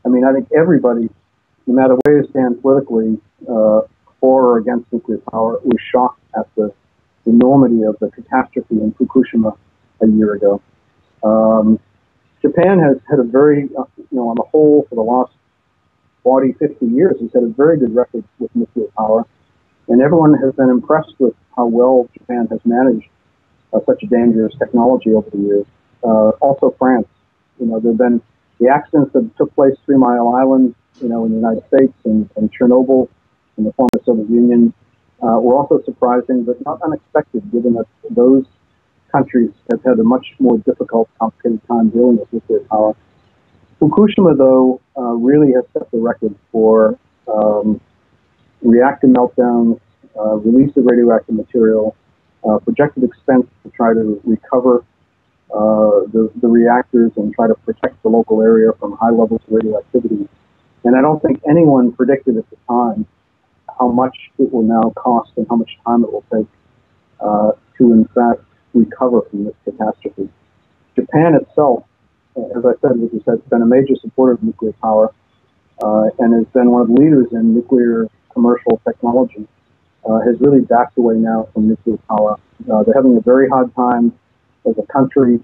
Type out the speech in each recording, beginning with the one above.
I mean, I think everybody, no matter where you stand politically, for or against nuclear power, was shocked at the enormity of the catastrophe in Fukushima a year ago. Japan has had a very, on the whole, for the last 40, 50 years, has had a very good record with nuclear power. And everyone has been impressed with how well Japan has managed such a dangerous technology over the years. Also France. There have been the accidents that took place 3 Mile Island, in the United States, and Chernobyl in the former Soviet Union were also surprising, but not unexpected, given that those countries have had a much more difficult, complicated time dealing with nuclear power. Fukushima, though, really has set the record for reactor meltdowns, release of radioactive material, projected expense to try to recover the reactors and try to protect the local area from high levels of radioactivity. And I don't think anyone predicted at the time how much it will now cost and how much time it will take to, in fact, recover from this catastrophe. Japan itself, as I said, has been a major supporter of nuclear power and has been one of the leaders in nuclear commercial technology, has really backed away now from nuclear power. They're having a very hard time as a country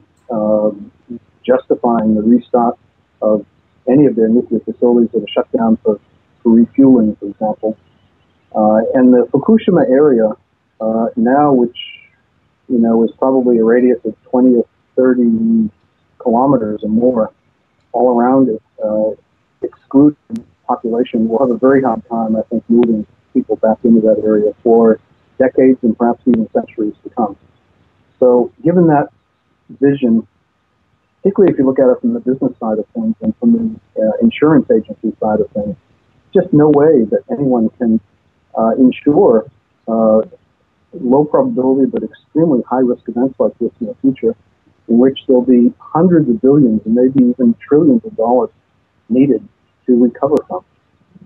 justifying the restart of any of their nuclear facilities that are shut down for refueling, for example. And the Fukushima area now, which is probably a radius of 20 or 30 kilometers or more all around it, excluding population, will have a very hard time, I think, moving people back into that area for decades and perhaps even centuries to come. So given that vision, particularly if you look at it from the business side of things and from the insurance agency side of things, just no way that anyone can insure low probability but extremely high risk events like this in the future, in which there'll be hundreds of billions and maybe even trillions of dollars needed to recover from.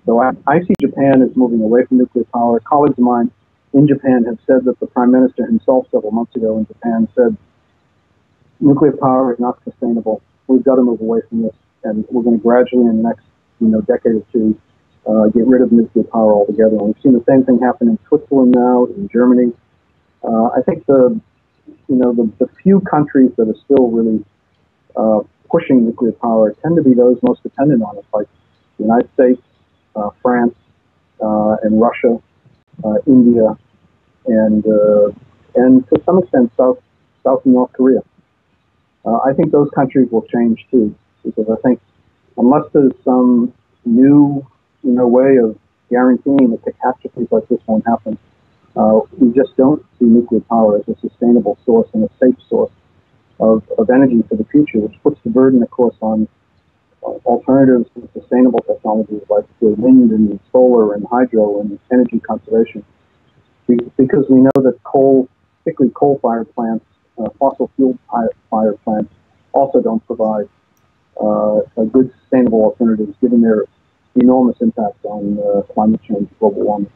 So I see Japan as moving away from nuclear power. Colleagues of mine in Japan have said that the Prime Minister himself several months ago in Japan said, nuclear power is not sustainable. We've got to move away from this, and we're going to gradually in the next decade or two get rid of nuclear power altogether. And we've seen the same thing happen in Switzerland now, in Germany. I think the few countries that are still really pushing nuclear power tend to be those most dependent on it, like the United States, France, and Russia, India, and to some extent South and North Korea. I think those countries will change too, because I think unless there's some new way of guaranteeing that catastrophes like this won't happen, we just don't see nuclear power as a sustainable source and a safe source of energy for the future, which puts the burden, of course, on alternatives to sustainable technologies like wind and solar and hydro and energy conservation. Because we know that coal, particularly coal-fired plants, fossil fuel-fired plants, also don't provide a good sustainable alternatives given their enormous impact on climate change, global warming.